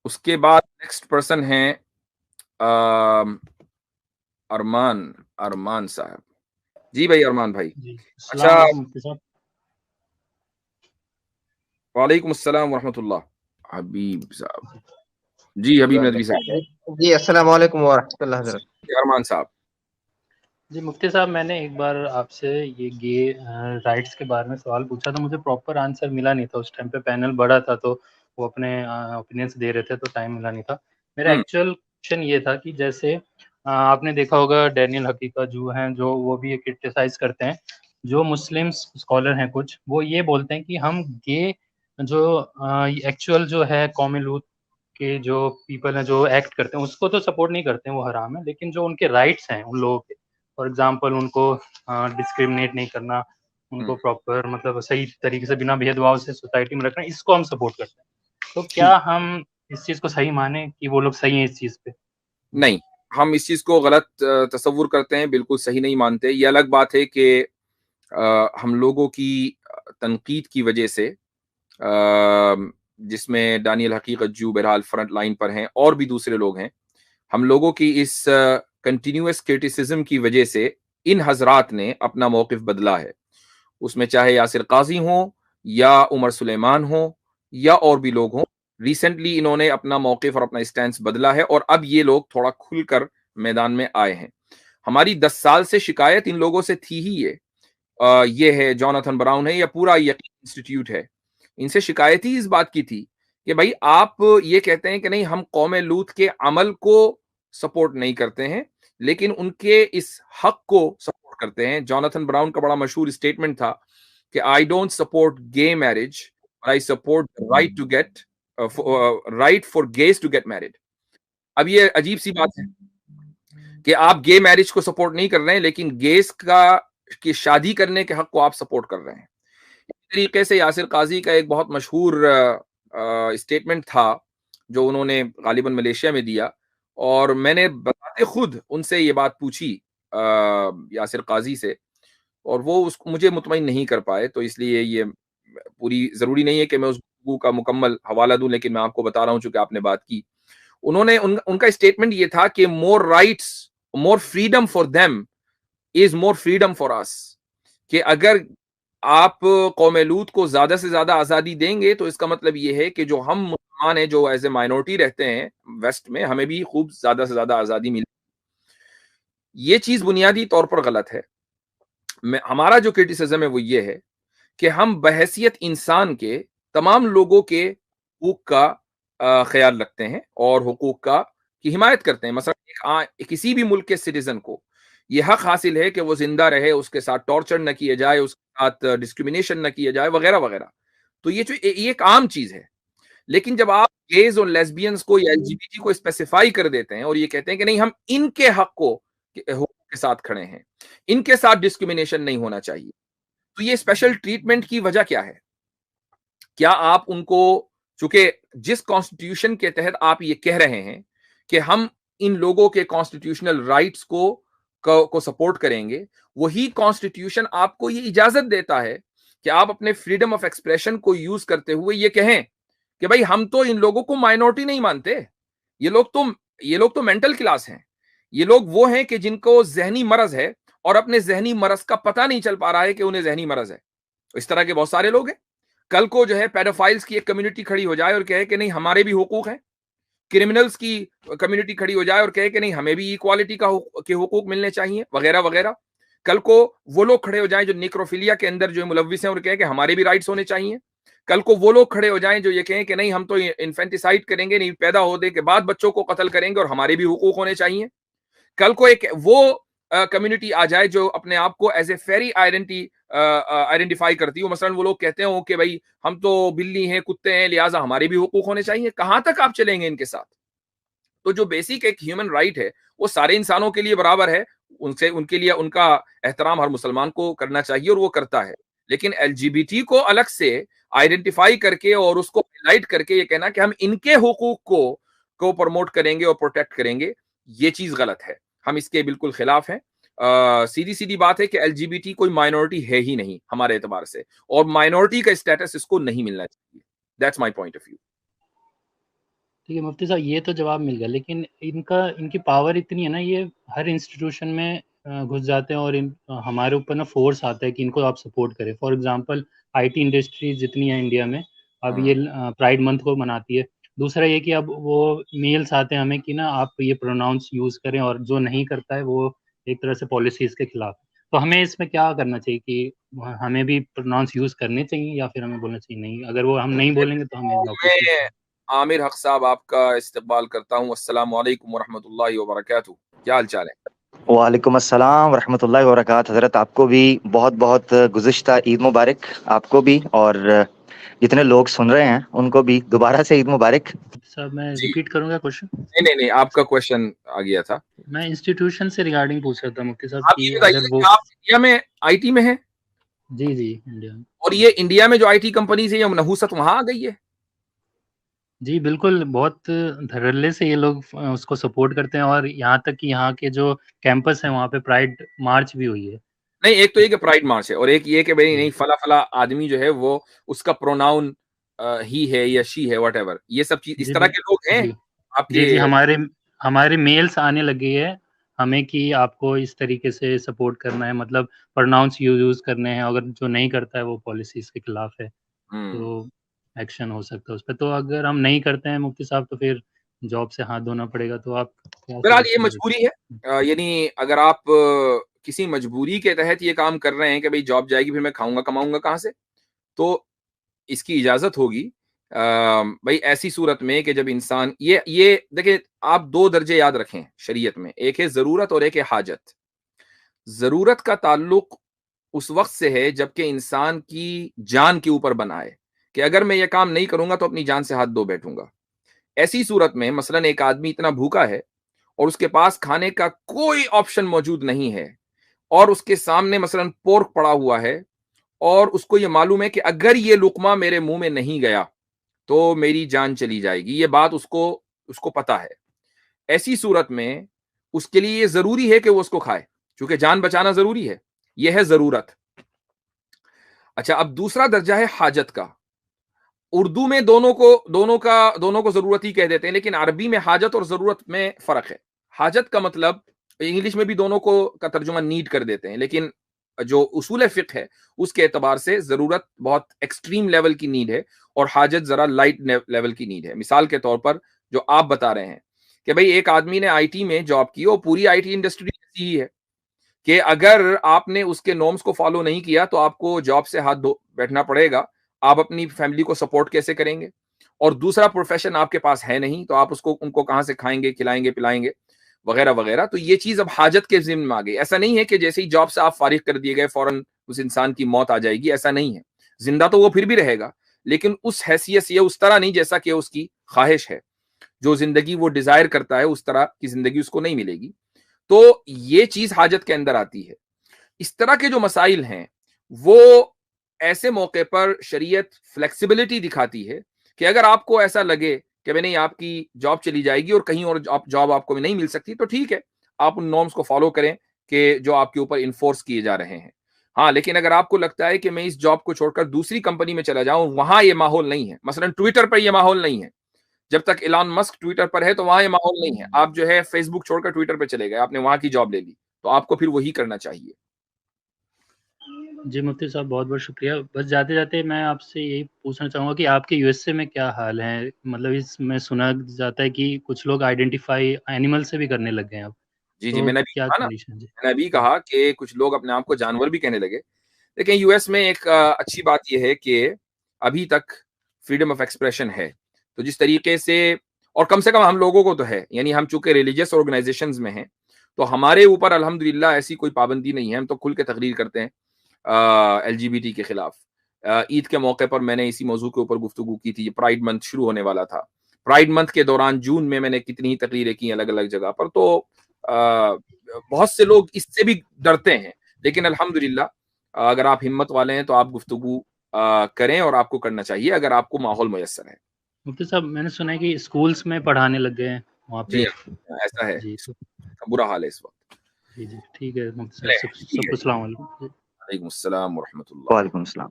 اس کے بعد next person ہیں ارمان صاحب. جی بھائی ارمان بھائی. جی السلام اچھا, علیکم مفتی صاحب. وعلیکم السلام ورحمۃ اللہ. حبیب صاحب. جی حبیب ندوی صاحب. جی السلام علیکم ورحمۃ اللہ حضرت. ارمان صاحب. جی مفتی صاحب, میں نے ایک بار آپ سے یہ گے رائٹس کے بارے میں سوال پوچھا تھا, مجھے پراپر آنسر ملا نہیں تھا. اس ٹائم پہ پینل بڑا تھا تو وہ اپنے اوپینینس دے رہے تھے تو ٹائم ملا نہیں تھا. میرا ایکچوئل کوشچن یہ تھا کہ جیسے آپ نے دیکھا ہوگا ڈینیل حقیقہ جو ہیں, جو وہ بھی کرٹیسائز کرتے ہیں, جو مسلم اسکالر ہیں کچھ, وہ یہ بولتے ہیں کہ ہم گے جو ایکچوئل جو ہے قوم لوط کے جو پیپل ہیں جو ایکٹ کرتے ہیں اس کو تو سپورٹ نہیں کرتے ہیں, وہ حرام ہے, لیکن جو ان کے رائٹس ہیں ان لوگوں کے, فار ایگزامپل ان کو ڈسکریمنیٹ نہیں کرنا, ان کو پراپر مطلب صحیح طریقے سے بنا بھید بھاؤ سے سوسائٹی میں رکھنا, اس کو ہم سپورٹ کرتے ہیں. تو کیا ہم اس چیز کو صحیح مانیں کہ وہ لوگ صحیح ہیں اس چیز پہ؟ نہیں, ہم اس چیز کو غلط تصور کرتے ہیں, بالکل صحیح نہیں مانتے. یہ الگ بات ہے کہ ہم لوگوں کی تنقید کی وجہ سے, جس میں ڈانیل حقیقت جو بہرحال فرنٹ لائن پر ہیں اور بھی دوسرے لوگ ہیں, ہم لوگوں کی اس کنٹینیوس کرٹیسزم کی وجہ سے ان حضرات نے اپنا موقف بدلا ہے. اس میں چاہے یاسر قاضی ہوں یا عمر سلیمان ہوں یا اور بھی لوگ ہوں, ریسنٹلی انہوں نے اپنا موقف اور اپنا اسٹینس بدلا ہے, اور اب یہ لوگ تھوڑا کھل کر میدان میں آئے ہیں. ہماری 10 سال سے شکایت ان لوگوں سے تھی ہی, یہ ہے جوناتھن براؤن ہے یا پورا یقین انسٹیٹیوٹ ہے, ان سے شکایت ہی اس بات کی تھی کہ بھائی آپ یہ کہتے ہیں کہ نہیں ہم قوم لوط کے عمل کو سپورٹ نہیں کرتے ہیں لیکن ان کے اس حق کو سپورٹ کرتے ہیں. جوناتھن براؤن کا بڑا مشہور اسٹیٹمنٹ تھا کہ I don't support gay marriage, I support right to get right for gays to get married. اب یہ عجیب سی بات ہے کہ آپ گے میرج کو سپورٹ نہیں کر رہے ہیں لیکن گیز کی شادی کرنے کے حق کو آپ سپورٹ کر رہے ہیں. اس طریقے سے یاسر قاضی کا ایک بہت مشہور اسٹیٹمنٹ تھا جو انہوں نے غالباً ملیشیا میں دیا, اور میں نے بتاتے خود ان سے یہ بات پوچھی یاسر قاضی سے, اور وہ اس کو مجھے مطمئن نہیں کر پائے. تو اس لیے یہ پوری ضروری نہیں ہے کہ میں اس گفتگو کا مکمل حوالہ دوں, لیکن میں آپ کو بتا رہا ہوں چونکہ آپ نے بات کی. انہوں نے ان کا اسٹیٹمنٹ یہ تھا کہ more rights more freedom for them is more freedom for us, کہ اگر آپ قوم لوط کو زیادہ سے زیادہ آزادی دیں گے تو اس کا مطلب یہ ہے کہ جو ہم مسلمان ہیں جو ایز اے مائنورٹی رہتے ہیں ویسٹ میں, ہمیں بھی خوب زیادہ سے زیادہ آزادی ملے. یہ چیز بنیادی طور پر غلط ہے. ہمارا جو کرٹیسزم ہے وہ یہ ہے کہ ہم بحیثیت انسان کے تمام لوگوں کے حقوق کا خیال رکھتے ہیں اور حقوق کی حمایت کرتے ہیں. مثلا کسی بھی ملک کے سٹیزن کو یہ حق حاصل ہے کہ وہ زندہ رہے, اس کے ساتھ ٹارچر نہ کیا جائے, اس کے ساتھ ڈسکریمنیشن نہ کیا جائے, وغیرہ وغیرہ. تو یہ ایک عام چیز ہے. لیکن جب آپ گیز اور لیسبینز کو یا LGBT کو اسپیسیفائی کر دیتے ہیں اور یہ کہتے ہیں کہ نہیں ہم ان کے حقوق کے ساتھ کھڑے ہیں, ان کے ساتھ ڈسکریمنیشن نہیں ہونا چاہیے, تو یہ اسپیشل ٹریٹمنٹ کی وجہ کیا ہے؟ کیا آپ ان کو, چونکہ جس کانسٹیٹیوشن کے تحت آپ یہ کہہ رہے ہیں کہ ہم ان لوگوں کے کانسٹیٹیوشنل رائٹس کو سپورٹ کریں گے, وہی کانسٹیٹیوشن آپ کو یہ اجازت دیتا ہے کہ آپ اپنے فریڈم آف ایکسپریشن کو یوز کرتے ہوئے یہ کہیں کہ بھائی ہم تو ان لوگوں کو مائنورٹی نہیں مانتے, یہ لوگ تو مینٹل کلاس ہیں, یہ لوگ وہ ہیں کہ جن کو ذہنی مرض ہے اور اپنے ذہنی مرض کا پتہ نہیں چل پا رہا ہے کہ انہیں ذہنی مرض ہے. اس طرح کے بہت سارے لوگ ہیں. کل کو جو ہے پیڈوفائلز کی ایک کمیونٹی کھڑی ہو جائے اور کہے کہ نہیں ہمارے بھی حقوق ہیں, کرمنلز کی کمیونٹی کھڑی ہو جائے اور کہے کہ نہیں ہمیں بھی ایکوالٹی کے حقوق ملنے چاہیے, وغیرہ وغیرہ. کل کو وہ لوگ کھڑے ہو جائیں جو نیکروفیلیا کے اندر جو ملوث ہیں اور کہیں کہ ہمارے بھی رائٹس ہونے چاہیے. کل کو وہ لوگ کھڑے ہو جائیں جو یہ کہیں کہ نہیں ہم تو انفینٹیسائڈ کریں گے, نہیں پیدا ہونے کے بعد بچوں کو قتل کریں گے اور ہمارے بھی حقوق ہونے چاہیے. کل کو ایک وہ کمیونٹی آ جائے جو اپنے آپ کو ایز اے فیری آئیڈینٹیفائی کرتی ہو, مثلا وہ لوگ کہتے ہوں کہ بھائی ہم تو بلی ہیں, کتے ہیں, لہٰذا ہمارے بھی حقوق ہونے چاہیے. کہاں تک آپ چلیں گے ان کے ساتھ؟ تو جو بیسک ایک ہیومن رائٹ ہے وہ سارے انسانوں کے لیے برابر ہے, ان کے لیے ان کا احترام ہر مسلمان کو کرنا چاہیے اور وہ کرتا ہے. لیکن LGBT کو الگ سے آئیڈینٹیفائی کر کے اور اس کو ہائلائٹ کر کے یہ کہنا کہ ہم ان کے حقوق کو پروموٹ کریں گے اور پروٹیکٹ کریں گے, یہ چیز غلط ہے. ہم اس کے بالکل خلاف ہیں. سیدھی بات ہے کہ LGBT کوئی مائنورٹی ہے ہی نہیں ہمارے اعتبار سے, اور مائنورٹی کا اسٹیٹس اس کو نہیں ملنا چاہیے. That's my point of view. ٹھیک ہے مفتی صاحب، یہ تو جواب مل گیا، لیکن ان کی پاور اتنی ہے نا، یہ ہر انسٹیٹیوشن میں گھس جاتے ہیں اور ہمارے اوپر نا فورس آتا ہے کہ ان کو آپ سپورٹ کریں. For example I T industry جتنی ہے انڈیا میں، اب یہ پرائڈ منتھ کو مناتی ہے. دوسرا یہ کہ اب وہ میلس آتے ہیں ہمیں کہ نا آپ یہ پروناؤنس یوز کریں، اور جو نہیں کرتا ہے وہ ایک طرح سے پالیسیز کے خلاف. تو ہمیں اس میں کیا کرنا چاہیے کہ ہمیں بھی پروناؤنس یوز کرنے چاہیے یا پھر ہمیں بولنا چاہیے نہیں؟ اگر وہ ہم نہیں بولیں گے تو ہمیں نوٹس. میں عامر حق صاحب آپ کا استقبال کرتا ہوں. السلام علیکم ورحمۃ اللہ وبرکاتہ. کیا حال چال ہے؟ وعلیکم السلام ورحمۃ اللہ وبرکاتہ. حضرت آپ کو بھی بہت بہت گزشتہ عید مبارک، آپ کو بھی، اور جتنے لوگ سن رہے ہیں ان کو بھی دوبارہ سے عید مبارک. صاحب میں جی ریپیٹ کروں گا کوشچن. نہیں آپ کا کوشچن آ گیا تھا. میں انسٹیٹیوشن سے ریگارڈنگ پوچھ رہا تھا مفتی صاحب آپ کہ یہ بتائیے اگر کہ وہ آپ انڈیا میں آئی ٹی میں ہیں؟ جی انڈیا میں. اور یہ انڈیا میں جو آئی ٹی کمپنیز ہیں، یہ نحوست وہاں آ گئی ہے؟ جی بالکل، بہت دھڑلے سے یہ لوگ اس کو سپورٹ کرتے ہیں، اور یہاں تک کہ یہاں کے جو کیمپس ہیں وہاں پہ پرائڈ مارچ بھی ہوئی ہے. نہیں، ایک تو یہ کہ پرائڈ مارچ ہے، اور ایک یہ کہ بھائی نہیں فلا آدمی جو ہے وہ اس کا پروناؤن ہی ہے یا شی ہے، واٹ ایور، یہ سب چیز اس طرح کے لوگ ہیں آپ کے؟ جی ہمارے میلس آنے لگے ہیں ہمیں کہ آپ کو اس طریقے سے سپورٹ کرنا ہے، مطلب پروناؤنس یوز کرنے ہیں، اگر جو نہیں کرتا ہے وہ پالیسیز کے خلاف ہے تو ایکشن ہو سکتا ہے اس پہ. تو اگر ہم نہیں کرتے ہیں مفتی صاحب تو پھر جاب سے ہاتھ دھونا پڑے گا. تو آپ بہرحال یہ مجبوری ہے، یعنی اگر آپ کسی مجبوری کے تحت یہ کام کر رہے ہیں کہ بھئی جاب جائے گی پھر میں کھاؤں گا کماؤں گا کہاں سے، تو اس کی اجازت ہوگی بھئی ایسی صورت میں کہ جب انسان یہ دیکھیں، آپ دو درجے یاد رکھیں شریعت میں، ایک ہے ضرورت اور ایک ہے حاجت. ضرورت کا تعلق اس وقت سے ہے جبکہ انسان کی جان کے اوپر بنا ہے کہ اگر میں یہ کام نہیں کروں گا تو اپنی جان سے ہاتھ دھو بیٹھوں گا. ایسی صورت میں مثلا ایک آدمی اتنا بھوکا ہے اور اس کے پاس کھانے کا کوئی آپشن موجود نہیں ہے، اور اس کے سامنے مثلا پورک پڑا ہوا ہے، اور اس کو یہ معلوم ہے کہ اگر یہ لقمہ میرے منہ میں نہیں گیا تو میری جان چلی جائے گی، یہ بات اس کو پتا ہے. ایسی صورت میں اس کے لیے یہ ضروری ہے کہ وہ اس کو کھائے، کیونکہ جان بچانا ضروری ہے. یہ ہے ضرورت. اچھا، اب دوسرا درجہ ہے حاجت کا. اردو میں دونوں کو ضرورت ہی کہہ دیتے ہیں، لیکن عربی میں حاجت اور ضرورت میں فرق ہے. حاجت کا مطلب انگلش میں بھی دونوں کو کا ترجمہ نیڈ کر دیتے ہیں، لیکن جو اصول فقہ ہے اس کے اعتبار سے ضرورت بہت ایکسٹریم لیول کی نیڈ ہے اور حاجت ذرا لائٹ لیول کی نیڈ ہے. مثال کے طور پر جو آپ بتا رہے ہیں کہ بھئی ایک آدمی نے آئی ٹی میں جاب کی، اور پوری آئی ٹی انڈسٹری ایسی ہی ہے کہ اگر آپ نے اس کے نارمز کو فالو نہیں کیا تو آپ کو جاب سے ہاتھ دھو بیٹھنا پڑے گا. آپ اپنی فیملی کو سپورٹ کیسے کریں گے؟ اور دوسرا پروفیشن آپ کے پاس ہے نہیں تو آپ ان کو کہاں سے کھائیں گے، کھلائیں گے، پلائیں گے وغیرہ وغیرہ. تو یہ چیز اب حاجت کے ضمن میں آ گئی. ایسا نہیں ہے کہ جیسے ہی جاب سے آپ فارغ کر دیے گئے فوراً اس انسان کی موت آ جائے گی، ایسا نہیں ہے. زندہ تو وہ پھر بھی رہے گا، لیکن اس حیثیت سے اس طرح نہیں جیسا کہ اس کی خواہش ہے. جو زندگی وہ ڈیزائر کرتا ہے اس طرح کی زندگی اس کو نہیں ملے گی. تو یہ چیز حاجت کے اندر آتی ہے. اس طرح کے جو مسائل ہیں وہ ایسے موقع پر شریعت فلیکسیبلٹی دکھاتی ہے کہ اگر آپ کو ایسا لگے کہ نہیں آپ کی جاب چلی جائے گی اور کہیں اور جاب آپ کو نہیں مل سکتی، تو ٹھیک ہے، آپ ان نارمز کو فالو کریں کہ جو آپ کے اوپر انفورس کیے جا رہے ہیں. ہاں، لیکن اگر آپ کو لگتا ہے کہ میں اس جاب کو چھوڑ کر دوسری کمپنی میں چلا جاؤں، وہاں یہ ماحول نہیں ہے، مثلا ٹویٹر پر یہ ماحول نہیں ہے، جب تک ایلان مسک ٹویٹر پر ہے تو وہاں یہ ماحول نہیں ہے. آپ جو ہے فیس بک چھوڑ کر ٹویٹر پہ چلے گئے، آپ نے وہاں کی جاب لے لی، تو آپ کو پھر وہی کرنا چاہیے. جی مفتی صاحب بہت بہت شکریہ. بس جاتے جاتے میں آپ سے یہی پوچھنا چاہوں گا کہ آپ کے یو ایس اے میں کیا حال ہے؟ مطلب اس میں سنا جاتا ہے کہ کچھ لوگ آئیڈینٹیفائی اینیمل سے بھی کرنے لگ گئے ہیں اب. جی میں نے ابھی کیا کہا نا، کنڈیشن؟ میں نے ابھی کہا کہ کچھ لوگ اپنے آپ کو جانور بھی کہنے لگے. لیکن یو ایس میں ایک اچھی بات یہ ہے کہ ابھی تک فریڈم آف ایکسپریشن ہے. تو جس طریقے سے، اور کم سے کم ہم لوگوں کو تو ہے، یعنی ہم چونکہ ریلیجیس آرگنائزیشنز میں ہیں تو ہمارے اوپر الحمدللہ ایسی کوئی پابندی نہیں ہے. ہم تو کھل کے تقریر کرتے ہیں ایل جی بی ٹی کے خلاف. عید کے موقع پر میں نے اسی موضوع کے اوپر گفتگو کی تھی. پرائڈ منتھ شروع ہونے والا تھا. پرائڈ منتھ کے دوران جون میں نے کتنی ہی تقریریں کی الگ الگ جگہ پر. تو بہت سے لوگ اس سے بھی ڈرتے ہیں، لیکن الحمدللہ اگر آپ ہمت والے ہیں تو آپ گفتگو کریں، اور آپ کو کرنا چاہیے اگر آپ کو ماحول میسر ہے. مفتی صاحب میں نے سنا ہے کہ اسکولز میں پڑھانے لگ گئے ہیں وہاں پہ. جی ایسا ہے، جی برا حال ہے اس وقت. جی ٹھیک ہے مفتی صاحب، سب کو السلام علیکم. وعلیکم السلام ورحمۃ اللہ. وعلیکم السلام.